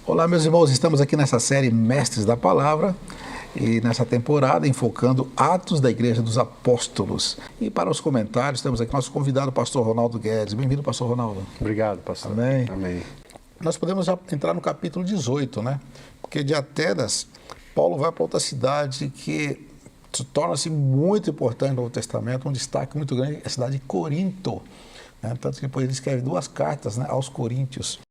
Olá, meus irmãos, estamos aqui nessa série Mestres da Palavra e nessa temporada enfocando Atos da Igreja dos Apóstolos. E para os comentários, temos aqui nosso convidado, o pastor Ronaldo Guedes. Bem-vindo, pastor Ronaldo. Obrigado, pastor. Amém. Amém. Nós podemos já entrar no capítulo 18, né? Porque de Atenas, Paulo vai para outra cidade que torna-se muito importante no Novo Testamento, um destaque muito grande, é a cidade de Corinto. Né? Tanto que depois ele escreve 2 cartas, né, aos Coríntios.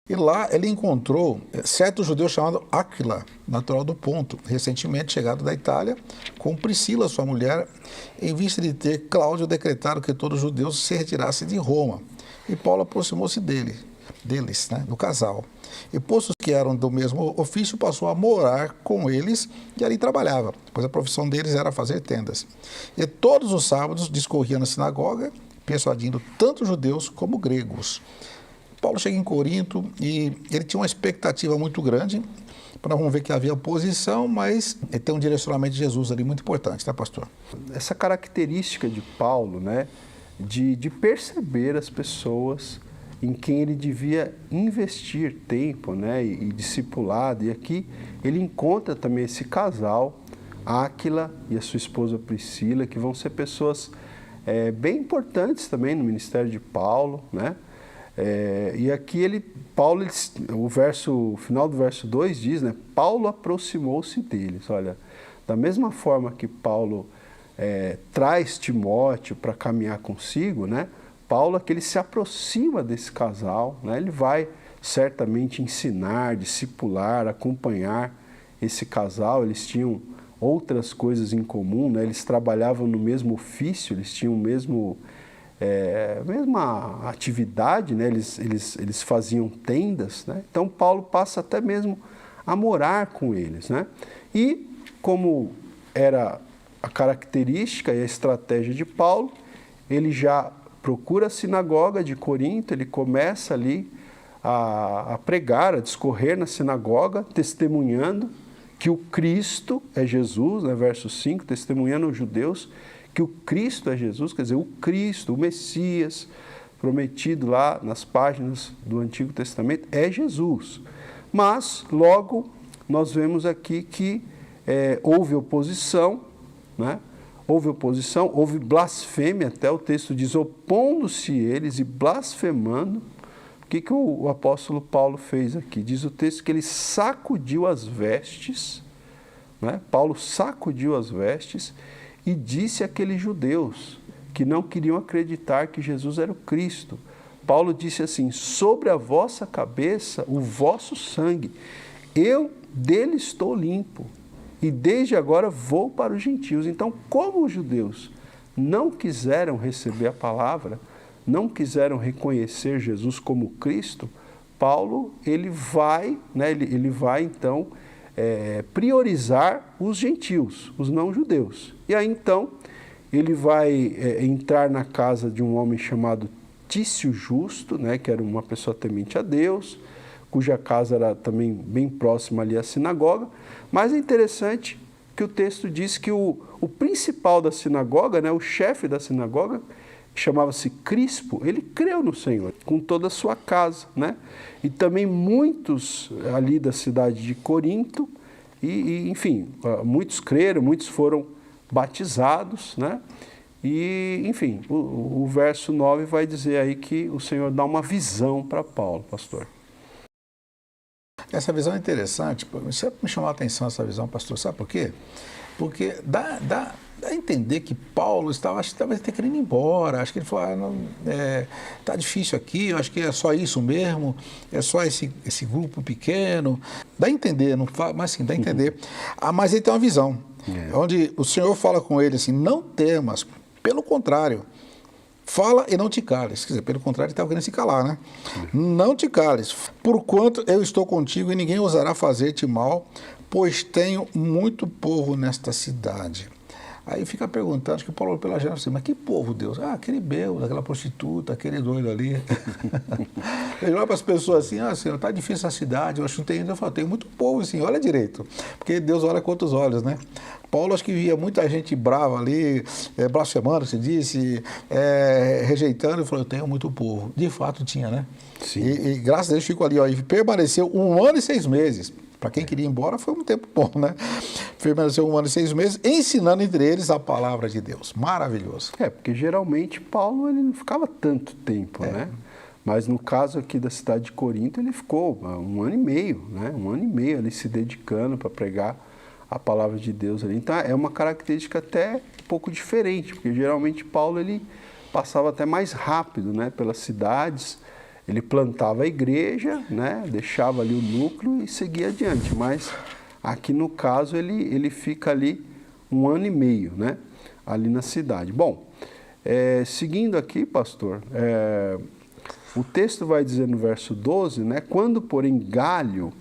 E lá ele encontrou certo judeu chamado Áquila, natural do Ponto, recentemente chegado da Itália, com Priscila, sua mulher, em vista de ter Cláudio decretado que todos os judeus se retirassem de Roma. E Paulo aproximou-se deles, né, do casal. E postos que eram do mesmo ofício, passou a morar com eles e ali trabalhava, pois a profissão deles era fazer tendas. E todos os sábados discorria na sinagoga, persuadindo tanto judeus como gregos. Paulo chega em Corinto e ele tinha uma expectativa muito grande. Nós vamos ver que havia oposição, mas ele tem um direcionamento de Jesus ali muito importante, tá, pastor? Essa característica de Paulo, né, de perceber as pessoas em quem ele devia investir tempo, né, e discipulado. E aqui ele encontra também esse casal, Áquila e a sua esposa Priscila, que vão ser pessoas bem importantes também no ministério de Paulo, né? E aqui o final do verso 2 diz, né, Paulo aproximou-se deles. Olha, da mesma forma que Paulo traz Timóteo para caminhar consigo, né, Paulo aqui ele se aproxima desse casal, né, ele vai certamente ensinar, discipular, acompanhar esse casal. Eles tinham outras coisas em comum, né, eles trabalhavam no mesmo ofício, eles tinham o mesma atividade, né? Eles faziam tendas, né? Então Paulo passa até mesmo a morar com eles, né? E como era a característica e a estratégia de Paulo, ele já procura a sinagoga de Corinto, ele começa ali a pregar, a discorrer na sinagoga, testemunhando que o Cristo é Jesus, né? Verso 5, testemunhando aos judeus que o Cristo é Jesus, quer dizer, o Cristo, o Messias, prometido lá nas páginas do Antigo Testamento, é Jesus. Mas, logo, nós vemos aqui que houve oposição, né? Houve blasfêmia, até o texto diz, opondo-se eles e blasfemando. O que o apóstolo Paulo fez aqui? Diz o texto que ele sacudiu as vestes, né? Paulo sacudiu as vestes e disse àqueles judeus que não queriam acreditar que Jesus era o Cristo. Paulo disse assim, sobre a vossa cabeça o vosso sangue, eu dele estou limpo, e desde agora vou para os gentios. Então, como os judeus não quiseram receber a palavra, não quiseram reconhecer Jesus como Cristo, Paulo ele vai então priorizar os gentios, os não-judeus. E aí então ele vai entrar na casa de um homem chamado Tício Justo, né, que era uma pessoa temente a Deus, cuja casa era também bem próxima ali à sinagoga. Mas é interessante que o texto diz que o principal da sinagoga, né, o chefe da sinagoga, que chamava-se Crispo, ele creu no Senhor com toda a sua casa, né? E também muitos ali da cidade de Corinto, enfim, muitos creram, muitos foram batizados, né? E, enfim, o verso 9 vai dizer aí que o Senhor dá uma visão para Paulo, pastor. Essa visão é interessante, sempre me chamou a atenção essa visão, pastor, sabe por quê? Porque dá a entender que Paulo estava até querendo ir embora, acho que ele falou, tá difícil aqui, eu acho que é só isso mesmo, é só esse grupo pequeno, dá a entender, não fala, mas sim, dá a entender. Mas ele tem uma visão, onde o Senhor fala com ele assim, não temas, pelo contrário, fala e não te cales. Quer dizer, pelo contrário, ele estava querendo se calar, né? Não te cales, porquanto eu estou contigo e ninguém ousará fazer-te mal, pois tenho muito povo nesta cidade. Aí fica perguntando, acho que Paulo olhou pela janela assim, mas que povo, Deus? Ah, aquele bêbado, aquela prostituta, aquele doido ali. Ele olha para as pessoas assim, Senhor, está difícil a cidade, eu acho que não tem ainda. Eu falo, tem muito povo assim, olha direito. Porque Deus olha com outros olhos, né? Paulo acho que via muita gente brava ali, blasfemando, se disse, rejeitando, e falou, eu tenho muito povo. De fato tinha, né? Sim. E graças a Deus ficou ali, ó, e permaneceu 1 ano e 6 meses. Para quem queria ir embora, foi um tempo bom, né? Permaneceu 1 ano e 6 meses, ensinando entre eles a palavra de Deus. Maravilhoso. Porque geralmente Paulo ele não ficava tanto tempo, né? Mas no caso aqui da cidade de Corinto, ele ficou 1 ano e meio, né? 1 ano e meio ali se dedicando para pregar a palavra de Deus ali. Então é uma característica até um pouco diferente, porque geralmente Paulo ele passava até mais rápido, né? Pelas cidades. Ele plantava a igreja, né? Deixava ali o núcleo e seguia adiante. Mas aqui no caso ele fica ali 1 ano e meio, né? Ali na cidade. Bom, seguindo aqui, pastor, o texto vai dizer no verso 12, né? Quando, porém, Gálio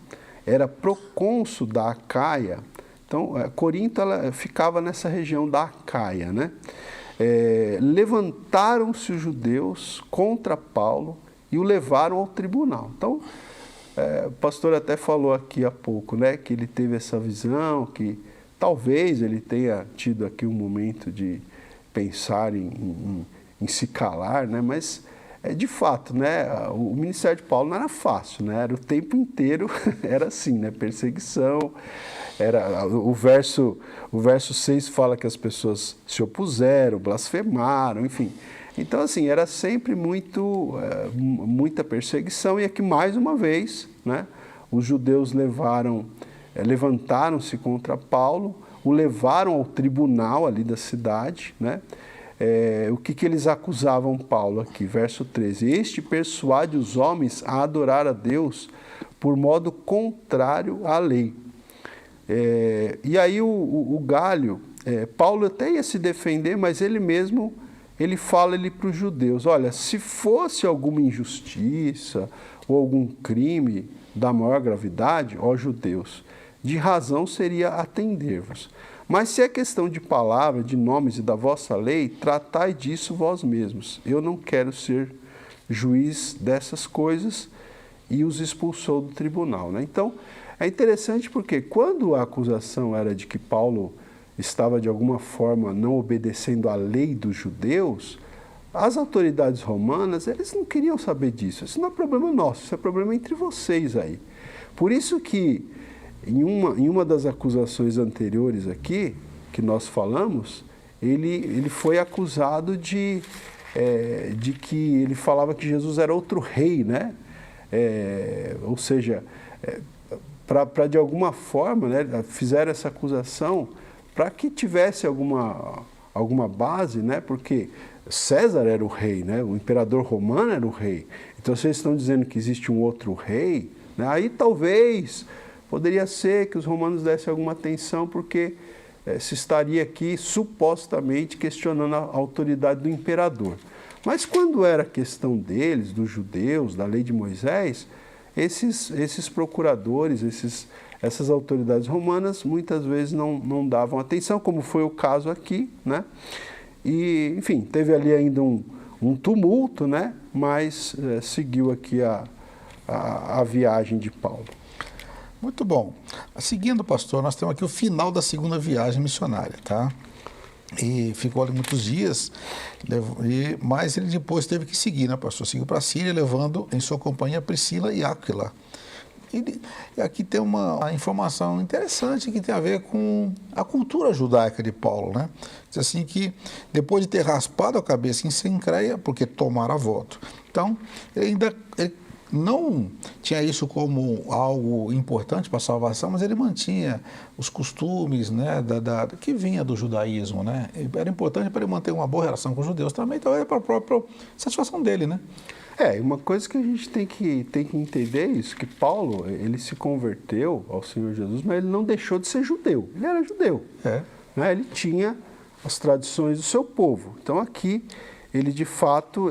era procônsul da Acaia, então Corinto ela ficava nessa região da Acaia, né? Levantaram-se os judeus contra Paulo e o levaram ao tribunal. Então, o pastor até falou aqui há pouco, né, que ele teve essa visão, que talvez ele tenha tido aqui um momento de pensar em se calar, né, mas de fato, né, o ministério de Paulo não era fácil, né, era o tempo inteiro, era assim, né, perseguição. O verso 6 fala que as pessoas se opuseram, blasfemaram, enfim. Então, assim, era sempre muita perseguição. E aqui, mais uma vez, né, os judeus levantaram-se contra Paulo, o levaram ao tribunal ali da cidade, né? O que eles acusavam Paulo aqui? Verso 13. Este persuade os homens a adorar a Deus por modo contrário à lei. E aí o Gálio, Paulo até ia se defender, mas ele mesmo... ele fala para os judeus, olha, se fosse alguma injustiça ou algum crime da maior gravidade, ó judeus, de razão seria atender-vos. Mas se é questão de palavra, de nomes e da vossa lei, tratai disso vós mesmos. Eu não quero ser juiz dessas coisas, e os expulsou do tribunal, né? Então, é interessante porque quando a acusação era de que Paulo estava de alguma forma não obedecendo à lei dos judeus, as autoridades romanas, eles não queriam saber disso. Isso não é problema nosso, isso é problema entre vocês aí. Por isso que em uma das acusações anteriores aqui, que nós falamos, ele foi acusado de que ele falava que Jesus era outro rei, né? Ou seja, para de alguma forma, né, fizeram essa acusação para que tivesse alguma base, né? Porque César era o rei, né? O imperador romano era o rei. Então, vocês estão dizendo que existe um outro rei, né? Aí talvez poderia ser que os romanos dessem alguma atenção, porque se estaria aqui supostamente questionando a autoridade do imperador. Mas quando era questão deles, dos judeus, da lei de Moisés, esses procuradores, essas autoridades romanas muitas vezes não davam atenção, como foi o caso aqui, né? E, enfim, teve ali ainda um tumulto, né? Mas seguiu aqui a viagem de Paulo. Muito bom. Seguindo, pastor, nós temos aqui o final da segunda viagem missionária, tá? E ficou ali muitos dias, mas ele depois teve que seguir, né, pastor? Seguiu para a Síria, levando em sua companhia Priscila e Áquila. E aqui tem uma informação interessante que tem a ver com a cultura judaica de Paulo, né? Diz assim que depois de ter raspado a cabeça em Cencreia, porque tomara voto, então ele não tinha isso como algo importante para a salvação, mas ele mantinha os costumes, né, que vinha do judaísmo, né? Era importante para ele manter uma boa relação com os judeus também, então era para a própria satisfação dele, né? Uma coisa que a gente tem que entender é isso, que Paulo, ele se converteu ao Senhor Jesus, mas ele não deixou de ser judeu. Ele era judeu. Né? Ele tinha as tradições do seu povo. Então aqui, ele de fato,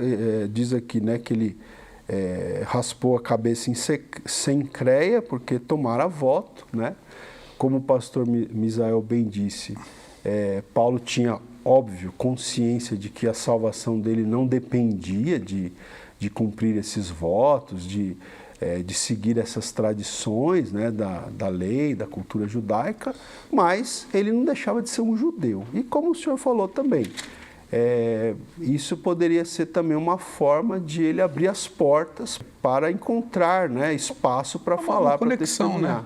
diz aqui, né, que ele raspou a cabeça em Cencreia, porque tomara voto, né? Como o pastor Misael bem disse, Paulo tinha, óbvio, consciência de que a salvação dele não dependia de cumprir esses votos, de seguir essas tradições, né, da lei, da cultura judaica, mas ele não deixava de ser um judeu. E como o senhor falou também, isso poderia ser também uma forma de ele abrir as portas para encontrar, né, espaço para falar, para conexão, né?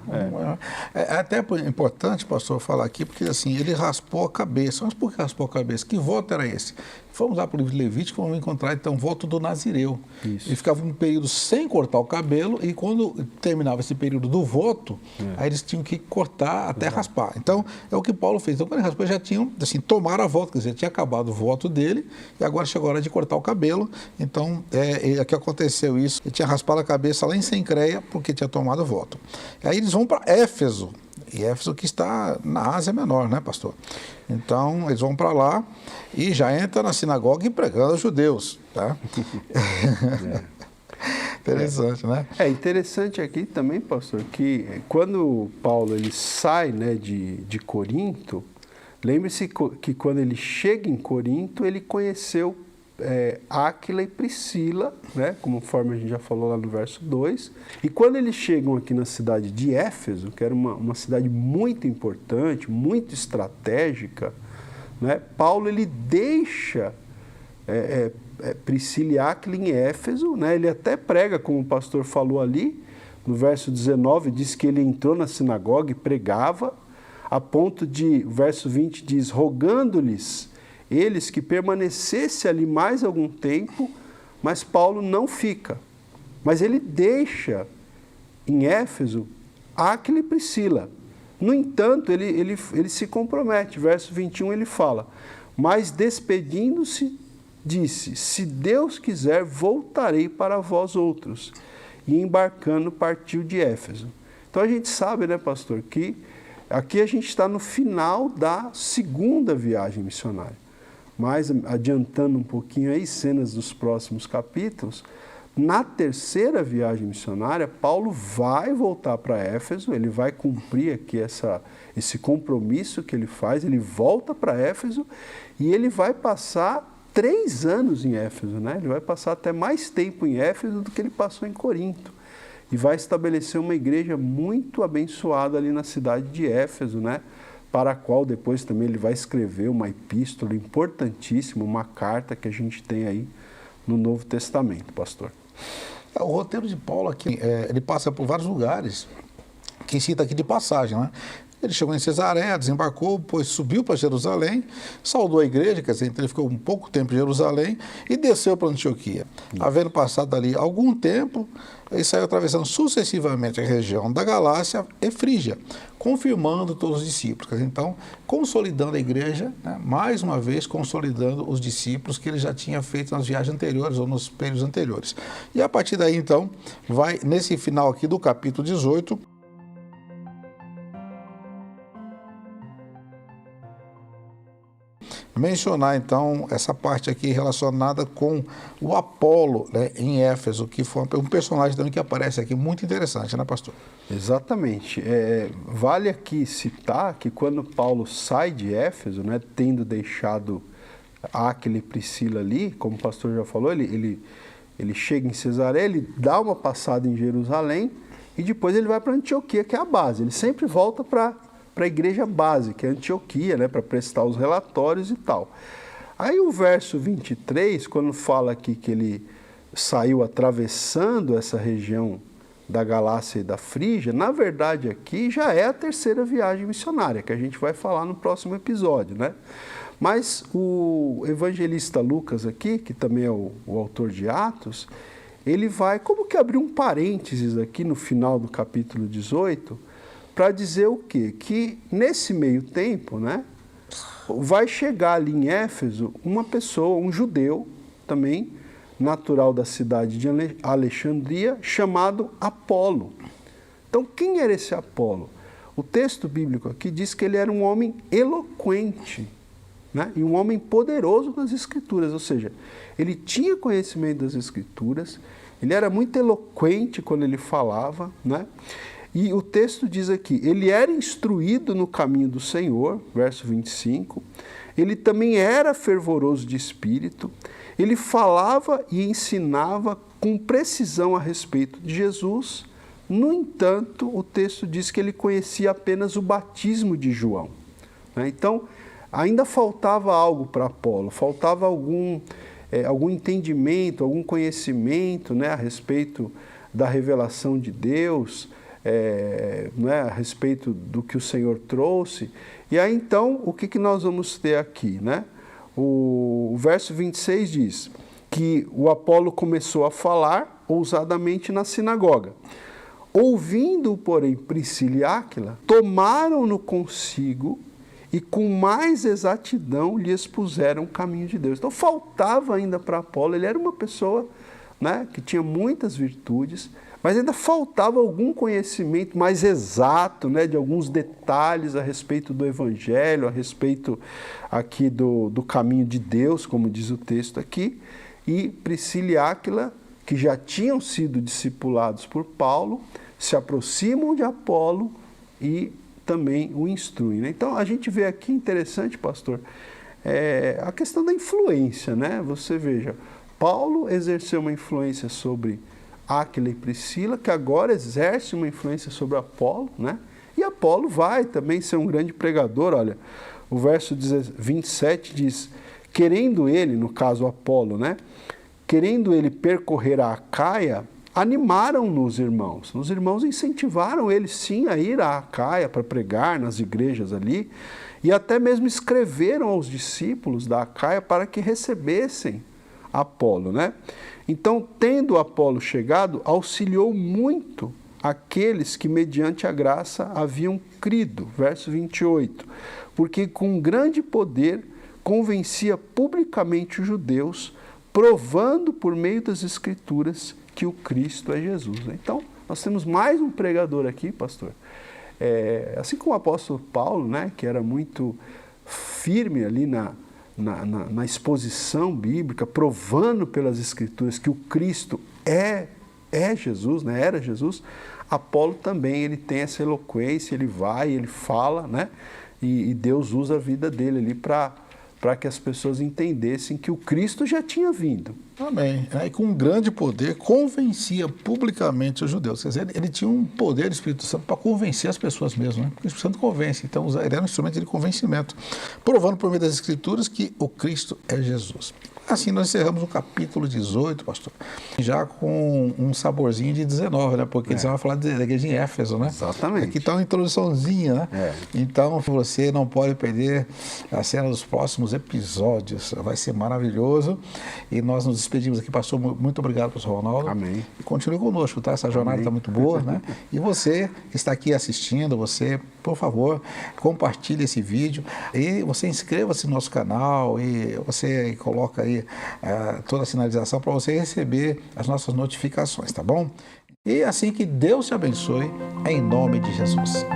É até importante, pastor, falar aqui, porque assim, ele raspou a cabeça. Mas por que raspou a cabeça? Que voto era esse? Vamos lá para o livro de Levítico, vamos encontrar então o voto do Nazireu. Isso. Ele ficava um período sem cortar o cabelo e quando terminava esse período do voto, aí eles tinham que cortar até raspar. Então, é o que Paulo fez. Então, quando ele raspou, já tinham, assim, tomaram a voto, quer dizer, tinha acabado o voto dele e agora chegou a hora de cortar o cabelo. Então, aqui aconteceu isso. Ele tinha raspado a cabeça lá em Sencreia porque tinha tomado o voto. Aí eles vão para Éfeso. E Éfeso que está na Ásia Menor, né, pastor? Então, eles vão para lá e já entra na sinagoga e pregando aos judeus, tá? Interessante, né? É interessante aqui também, pastor, que quando Paulo ele sai, né, de Corinto, lembre-se que quando ele chega em Corinto, ele conheceu Áquila e Priscila, né, conforme a gente já falou lá no verso 2. E quando eles chegam aqui na cidade de Éfeso, que era uma cidade muito importante, muito estratégica, né, Paulo ele deixa Priscila e Áquila em Éfeso, né, ele até prega, como o pastor falou ali, no verso 19, diz que ele entrou na sinagoga e pregava, a ponto de, o verso 20 diz, rogando-lhes eles que permanecesse ali mais algum tempo, mas Paulo não fica. Mas ele deixa em Éfeso Áquila e Priscila. No entanto, ele se compromete. Verso 21 ele fala, mas despedindo-se, disse, se Deus quiser, voltarei para vós outros. E embarcando, partiu de Éfeso. Então a gente sabe, né, pastor, que aqui a gente está no final da segunda viagem missionária. Mas, adiantando um pouquinho aí, cenas dos próximos capítulos, na terceira viagem missionária, Paulo vai voltar para Éfeso, ele vai cumprir aqui esse compromisso que ele faz, ele volta para Éfeso e ele vai passar 3 anos em Éfeso, né? Ele vai passar até mais tempo em Éfeso do que ele passou em Corinto. E vai estabelecer uma igreja muito abençoada ali na cidade de Éfeso, né? Para a qual depois também ele vai escrever uma epístola importantíssima, uma carta que a gente tem aí no Novo Testamento, pastor. O roteiro de Paulo aqui, ele passa por vários lugares, que cita aqui de passagem, né? Ele chegou em Cesareia, desembarcou, depois subiu para Jerusalém, saudou a igreja, quer dizer, então ele ficou um pouco tempo em Jerusalém e desceu para Antioquia. Havendo passado ali algum tempo, ele saiu atravessando sucessivamente a região da Galácia e Frígia, confirmando todos os discípulos. Então, consolidando a igreja, né, mais uma vez consolidando os discípulos que ele já tinha feito nas viagens anteriores ou nos períodos anteriores. E a partir daí, então, vai nesse final aqui do capítulo 18, mencionar, então, essa parte aqui relacionada com o Apolo, né, em Éfeso, que foi um personagem também que aparece aqui, muito interessante, né, pastor? Exatamente. Vale aqui citar que quando Paulo sai de Éfeso, né, tendo deixado Áquila e Priscila ali, como o pastor já falou, ele chega em Cesareia, ele dá uma passada em Jerusalém e depois ele vai para Antioquia, que é a base. Ele sempre volta para a igreja base, que é Antioquia, né, para prestar os relatórios e tal. Aí o verso 23, quando fala aqui que ele saiu atravessando essa região da Galácia e da Frígia, na verdade aqui já é a terceira viagem missionária, que a gente vai falar no próximo episódio, né? Mas o evangelista Lucas aqui, que também é o autor de Atos, ele vai, como que abrir um parênteses aqui no final do capítulo 18, para dizer o quê? Que nesse meio tempo, né, vai chegar ali em Éfeso uma pessoa, um judeu também, natural da cidade de Alexandria, chamado Apolo. Então, quem era esse Apolo? O texto bíblico aqui diz que ele era um homem eloquente, né, e um homem poderoso nas Escrituras, ou seja, ele tinha conhecimento das Escrituras, ele era muito eloquente quando ele falava, né? E o texto diz aqui, ele era instruído no caminho do Senhor, verso 25, ele também era fervoroso de espírito, ele falava e ensinava com precisão a respeito de Jesus. No entanto, o texto diz que ele conhecia apenas o batismo de João. Então, ainda faltava algo para Apolo, faltava algum entendimento, algum conhecimento, a respeito da revelação de Deus, a respeito do que o Senhor trouxe. E aí, então, o que nós vamos ter aqui? O verso 26 diz que o Apolo começou a falar ousadamente na sinagoga. Ouvindo, porém, Priscila e Áquila, tomaram-no consigo e com mais exatidão lhe expuseram o caminho de Deus. Então, faltava ainda para Apolo, ele era uma pessoa que tinha muitas virtudes, mas ainda faltava algum conhecimento mais exato, de alguns detalhes a respeito do Evangelho, a respeito aqui do caminho de Deus, como diz o texto aqui. E Priscila e Áquila, que já tinham sido discipulados por Paulo, se aproximam de Apolo e também o instruem. Então, a gente vê aqui, interessante, pastor, a questão da influência. Você veja, Paulo exerceu uma influência sobre Áquila e Priscila, que agora exerce uma influência sobre Apolo, e Apolo vai também ser um grande pregador. Olha, o verso 27 diz, querendo ele, no caso Apolo, querendo ele percorrer a Acaia, animaram-no os irmãos. Os irmãos incentivaram ele, sim, a ir a Acaia para pregar nas igrejas ali, e até mesmo escreveram aos discípulos da Acaia para que recebessem Apolo, Então, tendo Apolo chegado, auxiliou muito aqueles que, mediante a graça, haviam crido. Verso 28. Porque com grande poder convencia publicamente os judeus, provando por meio das Escrituras que o Cristo é Jesus. Então, nós temos mais um pregador aqui, pastor. Assim como o apóstolo Paulo, que era muito firme ali na exposição bíblica, provando pelas Escrituras que o Cristo é Jesus, era Jesus, Apolo também ele tem essa eloquência, ele vai, ele fala, e Deus usa a vida dele ali para que as pessoas entendessem que o Cristo já tinha vindo. Amém. E com grande poder convencia publicamente os judeus. Quer dizer, ele tinha um poder do Espírito Santo para convencer as pessoas mesmo. O Espírito Santo convence. Então, ele era um instrumento de convencimento, provando por meio das Escrituras que o Cristo é Jesus. Assim, nós encerramos o capítulo 18, pastor, já com um saborzinho de 19, porque você vai falar da igreja em Éfeso, Exatamente. Aqui está uma introduçãozinha, Então, você não pode perder a cena dos próximos episódios. Vai ser maravilhoso. E nós nos despedimos aqui, pastor. Muito obrigado, pastor Ronaldo. Amém. E continue conosco, tá? Essa jornada está muito boa, E você que está aqui assistindo, você, por favor, compartilhe esse vídeo e você inscreva-se no nosso canal e você coloca aí toda a sinalização para você receber as nossas notificações, tá bom? E assim que Deus te abençoe, em nome de Jesus.